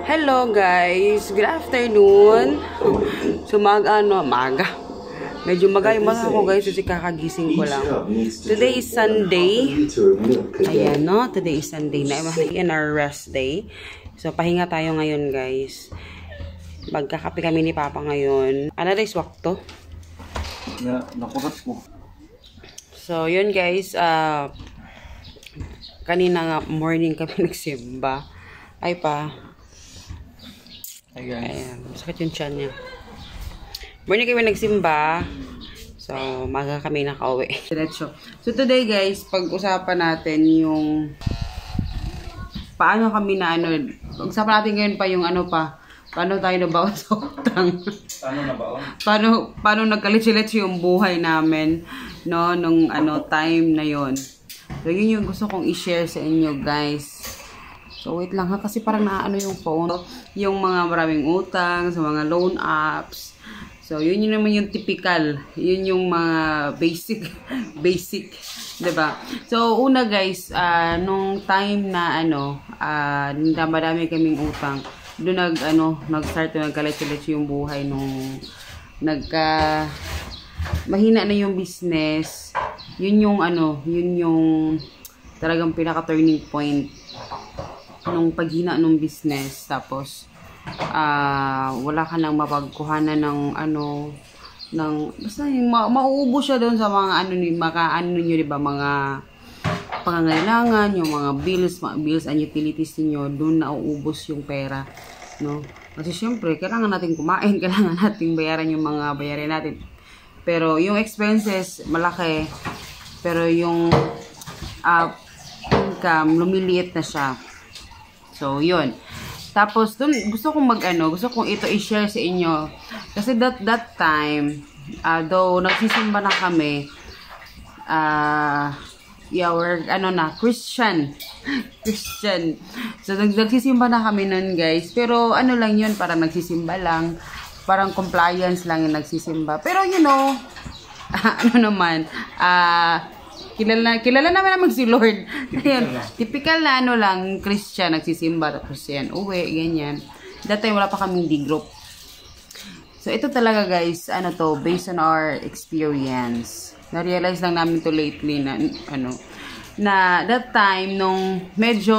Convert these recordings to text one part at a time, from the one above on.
Hello guys, good afternoon. So maga. Medyo maga yung mata ko guys kasi kakagising ko lang. Today is Sunday. Ayan no, today is Sunday na in our rest day. So pahinga tayo ngayon guys. Magkakape kami ni Papa ngayon. Ano na iswak to? Nakurat ko. So yun guys, kanina nga morning kami nagsimba. Ay pa. Ayan, sakit yung tiyan niya. Morning kami nagsimba. So, maga kami nakauwi. So, today guys, pag-usapan natin yung paano kami na pag-usapan natin ngayon pa yung paano tayo nabaon sa utang. Paano nabaon? Paano nagkalitsi-litsi yung buhay namin, no, nung time na yon. So, yun yung gusto kong i-share sa inyo guys. So, wait lang ha, kasi parang yung phone. Yung mga maraming utang sa mga loan apps. So, yun naman yung typical. Yun yung mga basic. Diba? So, una guys, nung time na madami kaming utang, doon nag-start na nagkalit-kalit yung buhay nung mahina na yung business. Yun yung talagang pinaka-turning point nung paghina ng business. Tapos wala ka nang mapagkuhanan ng basta mauubos siya doon sa mga diba, mga pangangailangan, yung mga bills and utilities niyo, doon nauubos yung pera, no? Kasi syempre kailangan natin kumain, kailangan natin bayaran yung mga bayarin natin. Pero yung expenses malaki, pero yung income lumiliit na siya. So, yun. Tapos, dun, gusto kong ito i-share sa inyo. Kasi that time, though nagsisimba na kami, we're, Christian. So, nagsisimba na kami nun, guys. Pero, lang yun, parang nagsisimba lang. Parang compliance lang yung nagsisimba. Pero, kilala naman si Lord. Typical na lang, Christian, nagsisimba, tapos yan, uwi, ganyan. That time, wala pa kaming D-group. So, ito talaga guys, based on our experience. Na-realize lang namin to lately na that time, nung medyo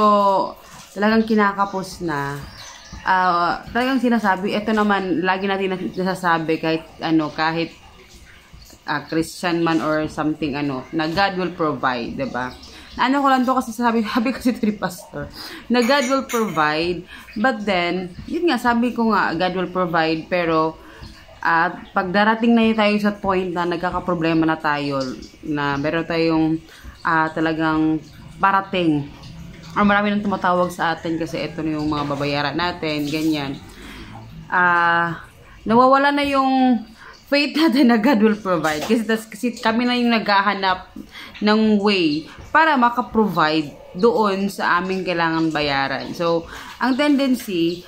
talagang kinakapos na, talagang sinasabi, ito naman, lagi natin nasasabi kahit Christian man or something na God will provide, diba? Ko lang to kasi sabi kasi to ni pastor na God will provide, but then yun nga, sabi ko nga God will provide, pero pag darating na tayo sa point na nagkakaproblema na tayo, na meron tayong talagang parating or marami nang tumatawag sa atin kasi ito na yung mga babayaran natin, ganyan, nawawala na yung faith natin na God will provide. Kasi kami na yung naghahanap ng way para makaprovide doon sa aming kailangan bayaran. So, ang tendency,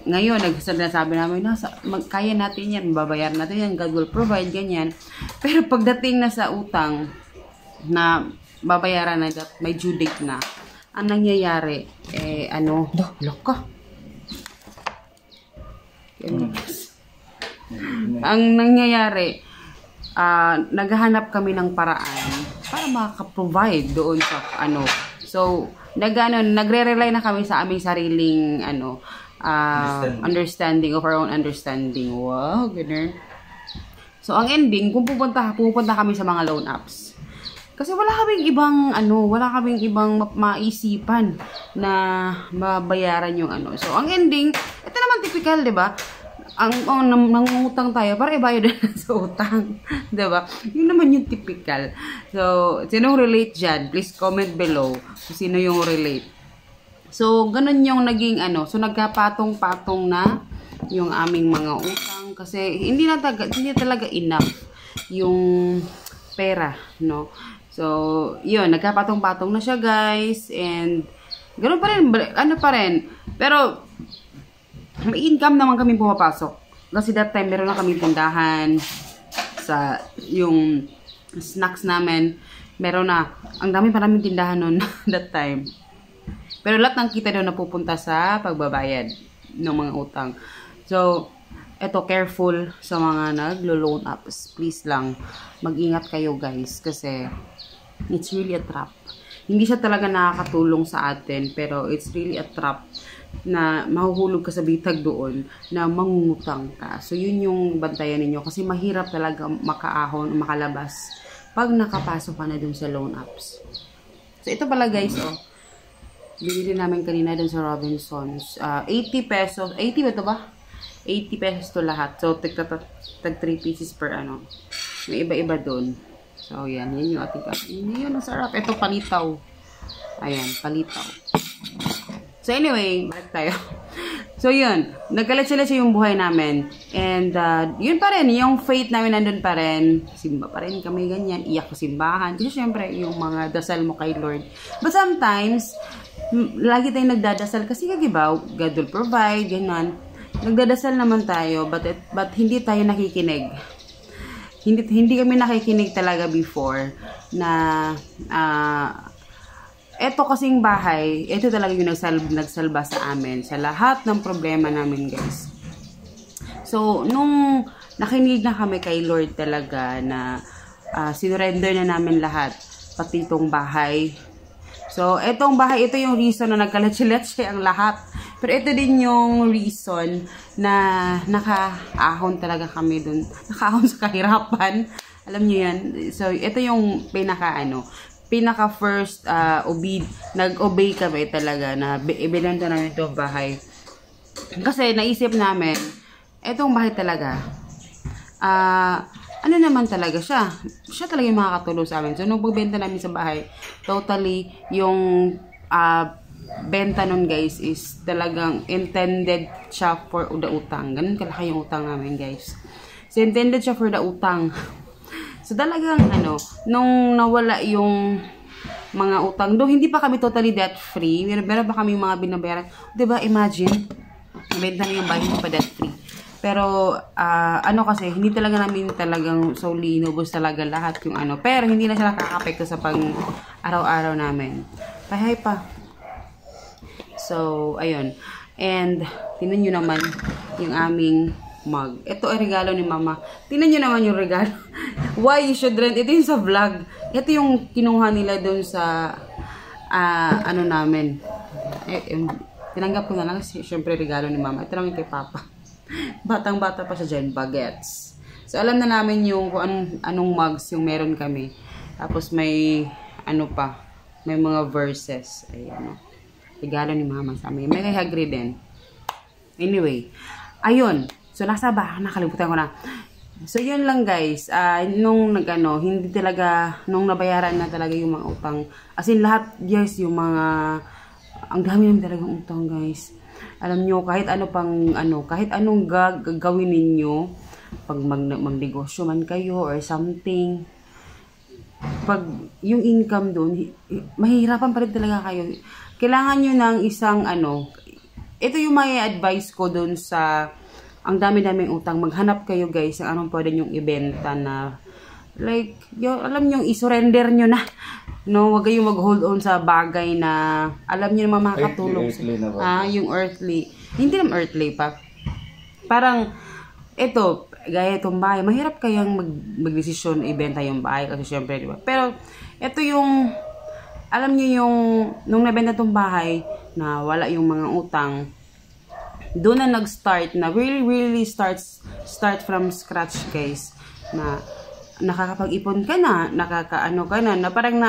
ngayon, nagsasabi namin, kaya natin yan, babayaran natin yan, God will provide, ganyan. Pero pagdating na sa utang, na babayaran na, may due date na, ang nangyayari, loko. Ang nangyayari, naghahanap kami ng paraan para makaka-provide doon sa So, nagre-rely na kami sa aming sariling understanding of our own understanding. Wow, ganun. So, ang ending, kung pupunta kami sa mga loan apps. Kasi wala kaming ibang maisipan na mabayaran yung So, ang ending, ito naman typical, 'di ba? Nangungutang tayo para ibayad na sa utang. Diba? Yun naman yung typical. So, sinong relate dyan? Please comment below kung sino yung relate. So, ganun yung naging So, nagkapatong-patong na yung aming mga utang. Kasi, hindi talaga enough yung pera, no? So, yun. Nagkapatong-patong na siya, guys. And, ganun pa rin. Pero, may income naman kami pumapasok. Kasi that time, meron na kami tindahan sa yung snacks namin. Meron na. Ang dami pa namin tindahan noon that time. Pero lahat ng kita doon napupunta sa pagbabayad. ng mga utang. So, eto, careful sa mga naglo-loan apps. Please lang, mag-ingat kayo guys kasi it's really a trap. Hindi siya talaga nakakatulong sa atin, pero it's really a trap na mahuhulog ka sa bitag doon na mangungutang ka. So, yun yung bantayan ninyo kasi mahirap talaga makaahon o makalabas pag nakapasok ka na dun sa loan apps. So, ito pala guys, oh. Binili namin kanina dun sa Robinsons. 80 pesos. 80 ba ito ba? 80 pesos to lahat. So, tag 3 pieces per ano. May iba-iba dun. So, yan. Yan yung ating yun, ang sarap. Ito, palitaw. Ayan, palitaw. So, anyway, balik tayo. So, yun. Nagkalat-salat yung buhay namin. And, yun pa rin. Yung faith namin nandun pa rin. Simba pa rin kami ganyan. Iyak sa simbahan. Kasi, syempre, yung mga dasal mo kay Lord. But sometimes, lagi tayong nagdadasal. Kasi, diba, God will provide, ganyan. Nagdadasal naman tayo. But hindi tayo nakikinig. Hindi kami nakikinig talaga before na eto kasing bahay, ito talaga yung nagsalba sa amin sa lahat ng problema namin guys. So, nung nakinig na kami kay Lord talaga na sinurrender na namin lahat, pati itong bahay. So, etong bahay, ito yung reason na nagkalatsi-latsi ang lahat. Pero ito din yung reason na nakaahon talaga kami dun. Nakaahon sa kahirapan. Alam nyo yan. So, ito yung pinaka first nag-obey kami talaga na ibinenta namin itong bahay. Kasi naisip namin, etong bahay talaga, ano naman talaga siya. Siya talaga yung makakatulong sa amin. So, nung pagbenta namin sa bahay, totally yung benta nun guys is talagang intended siya for the utang. Ganun kalaki yung utang namin guys. So, intended siya for the utang. So, talagang nung nawala yung mga utang, do hindi pa kami totally debt free. Meron pa kami mga binabayaran. Diba, imagine, nabenta na yung bahay pa debt free. Pero, kasi, hindi talaga namin talagang solely inubos talaga lahat yung Pero, hindi na siya nakaka-apekto sa pang-araw-araw namin. Pahay pa. So, ayun. And, tingnan nyo naman yung aming mug. Ito ay regalo ni Mama. Tingnan nyo naman yung regalo. Why you should rent. Ito yung sa vlog. Ito yung kinuha nila doon sa, namin. Tinanggap ko na lang kasi syempre regalo ni Mama. Ito naman kay Papa. Batang-bata pa siya dyan. Bagets. So, alam na namin yung kung anong mugs yung meron kami. Tapos may, may mga verses. Ayan, regalo ni Mama sa amin. May kay Hagrid din. Anyway, ayun. So, nasa ba? Nakalimutan ko na. So, yun lang guys. Nung hindi talaga, nung nabayaran na talaga yung mga utang. As in, lahat, guys, yung mga, ang dami namin talagang utang guys. Alam nyo, kahit kahit anong gagawin ninyo, pag magnegosyo man kayo or something, pag yung income doon, mahirapan pa rin talaga kayo. Kailangan nyo ng isang ito yung may advice ko doon sa ang dami-daming utang. Maghanap kayo guys ng anong pwede nyong ibenta na like, alam nyo, isurrender nyo na. No, wag kayong mag-hold on sa bagay na alam nyo naman makakatulong. Yung earthly. Hindi naman earthly pa. Parang, ito, gaya itong bahay, mahirap kayang mag-desisyon ibenta yung bahay kasi syempre, diba? Pero, ito yung alam niyo yung nung nabenta tong bahay na wala yung mga utang, doon na nag-start na really start from scratch guys, na nakakapag-ipon ka na, nakakaano ka na parang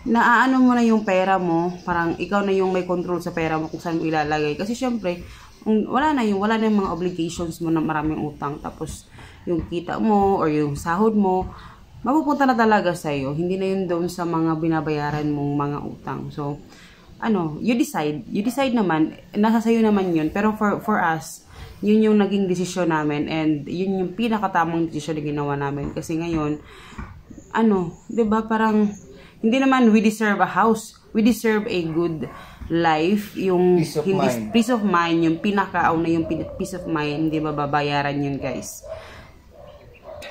naaano mo na yung pera mo, parang ikaw na yung may control sa pera mo kung saan mo ilalagay kasi syempre wala na yung mga obligations mo na maraming utang, tapos yung kita mo or yung sahod mo mapupunta na talaga sa'yo. Hindi na yun doon sa mga binabayaran mong mga utang. So, you decide. You decide naman. Nasa sa'yo naman yun. Pero for us, yun yung naging desisyon namin. And yun yung pinakatamang desisyon na ginawa namin. Kasi ngayon, diba, parang, hindi naman we deserve a house. We deserve a good life. Yung peace of mind. Yung pinakauna yung peace of mind. Hindi ba babayaran yun, guys?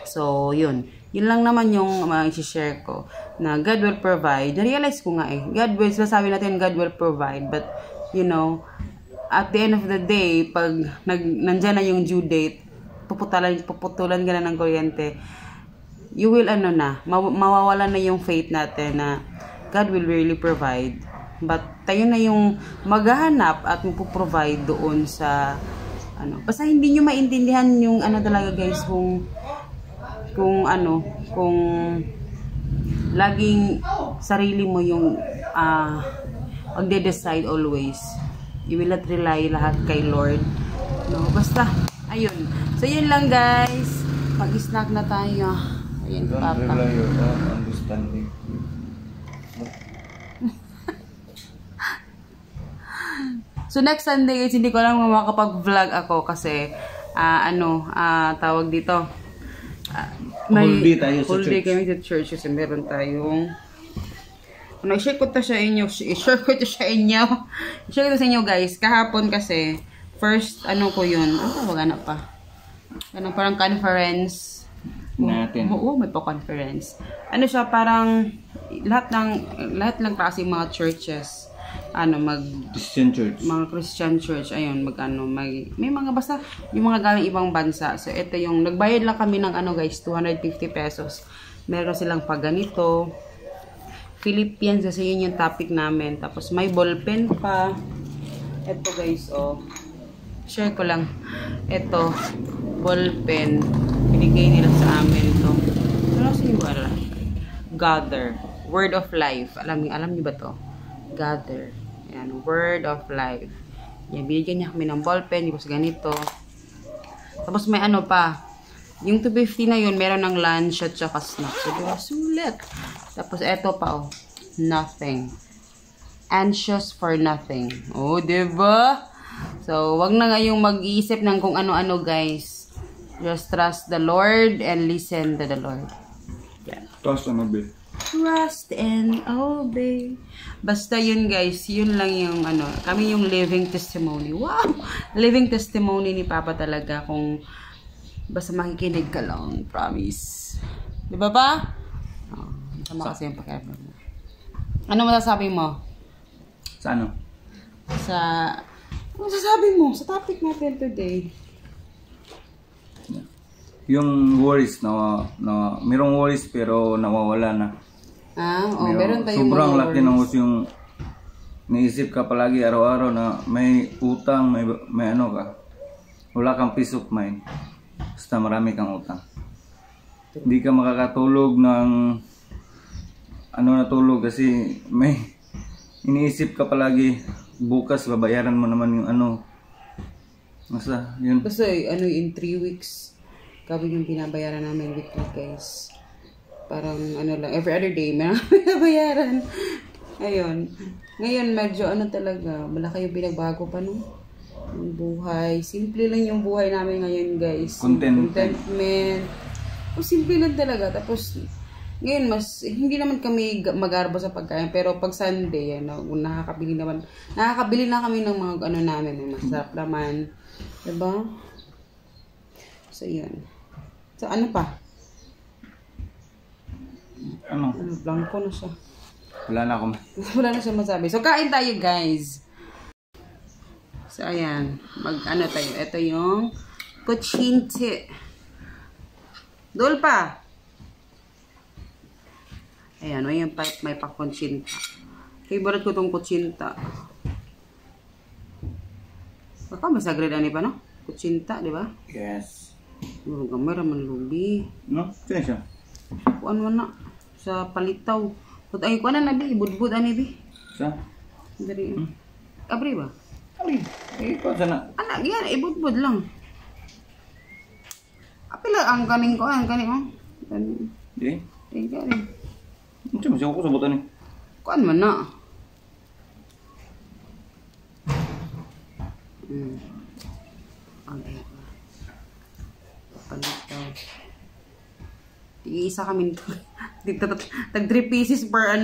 So, yun. Yun lang naman yung i-share ko na God will provide. Na-realize ko nga God will, sasabi natin God will provide, but at the end of the day, pag nandyan na yung due date, puputulan ka na ng kuryente, you will mawawala na yung faith natin na God will really provide. But tayo na yung maghahanap at magpo-provide doon sa basta hindi nyo maintindihan yung talaga guys, kung laging sarili mo yung magde-decide always. You will not rely lahat kay Lord. No, basta ayun. So yun lang guys. Mag-snack na tayo. Ayun, Don't Papa. rely your own understanding. So next Sunday guys, hindi ko lang makakapag-vlog ako kasi tawag dito. Whole day tayo sa whole day church. kami sa church kasi meron tayong i-share ko to sa inyo. I-share ko to sa inyo guys. Kahapon kasi first ko yun. Tawag pa. Parang conference Natin. Oo, may pa-conference. Siya parang lahat ng klase mga churches Christian church. mga Christian church, ayun, may mga basta, yung mga galing ibang bansa. So, ito yung, nagbayad lang kami ng guys, 250 pesos. Meron silang paganito. Philippines, kasi yun yung topic namin. Tapos, may ballpen pa. Ito guys, share ko lang. Ito, ballpen. Binigay nila sa amin to. Ano sa yung Gather. Word of Life. Alam niyo ba to? Gather. Yan, Word of Life. Yan, binigyan niya kami ng ballpen, tapos ganito. Tapos may pa. Yung 250 na yun, meron ng lunch at saka snacks. So, diba? Sulit. Tapos eto pa, nothing. Anxious for nothing. Diba? So, wag na ngayong mag-iisip ng kung ano-ano, guys. Just trust the Lord and listen to the Lord. Yan. Trust and obey. Trust and obey. Basta yun guys, yun lang yung kami yung living testimony. Wow! Living testimony ni Papa talaga kung basta makikinig ka lang. Promise. Di ba pa? Sama kasi yung pakiramdam mo. Ano masasabi mo? Sa ano? Ano masasabi mo sa topic natin today? Yung worries merong worries pero nawawala na. Meron tayong sobrang mga laki ng yung naisip ka palagi araw-araw na may utang, may ka. Wala kang peace of mind. Basta marami kang utang. Hindi ka makakatulog ng natulog kasi may iniisip ka palagi bukas babayaran mo naman yung Basta yun. Kasi in 3 weeks kami yung binabayaran namin weekly guys. Parang every other day may binabayaran. Ayun. Ngayon medyo talaga, malaki yung pinagbago pa yung buhay. Simple lang yung buhay namin ngayon guys. Contentment. Simple lang talaga. Tapos ngayon hindi naman kami magarbo sa pagkain, pero pag Sunday nakakabili na kami ng mga namin, masarap naman. Diba? So yun. So ano pa? Blanco na siya. Wala na siya masabi. So, kain tayo, guys. So, ayan. Tayo. Ito yung kuchinti. Dul pa. Ayan. May pa-kuchinta. Favorite ko itong kuchinta. Baka masagrid pa, no? Kuchinta, di ba? Yes. Gamay raman lubi. No? Sino siya? Kuan mo na. Sa palitaw. Ay, kuan na bi. Budbud bi. Sa? Dari. Abri ba? Ay, ikaw sana. Anak, yan. Budbud lang. Apila ang kaning ko. Ang kaning mo. Di? Kaning. Hindi mo siya ako sabutan ni. Kuan mo na. Okay. Palitaw. Isa kami dito. Tag 3 pieces per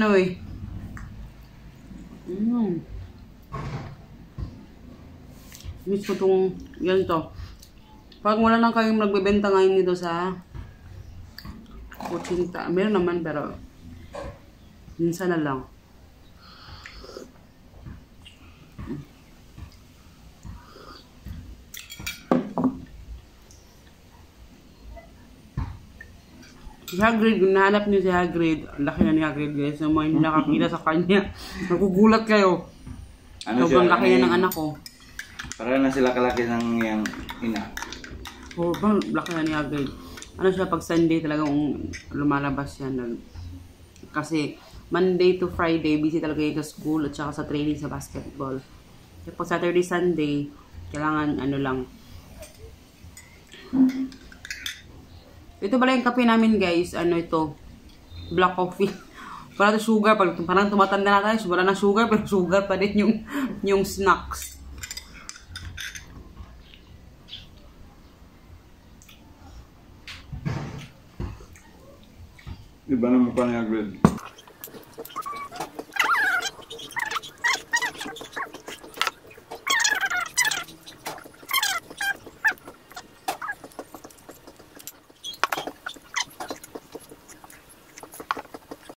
Miss ko itong yan to. Pag wala na kayong nagbebenta ngayon dito sa kuchinta. Meron naman pero minsan na lang. Si Hagrid, kung nahanap niyo si Hagrid, ang laki na ni Hagrid guys. So, mga hindi nakakita sa kanya. Nagugulat kayo. Sobrang laki na ng anak ko. Para na sila kalaki ng yung ina. Sobrang laki na ni Hagrid. Ano siya, pag Sunday talagang lumalabas yan. Kasi Monday to Friday, busy talaga yun sa school at saka sa training sa basketball. Kapag Saturday, Sunday, kailangan ano lang. Ito pala yung kape namin guys. Ano ito? Black coffee. Wala ito sugar. Parang tumatanda na tayo. Wala na sugar pero sugar pa din yung snacks. Iba na mukha ni Hagrid.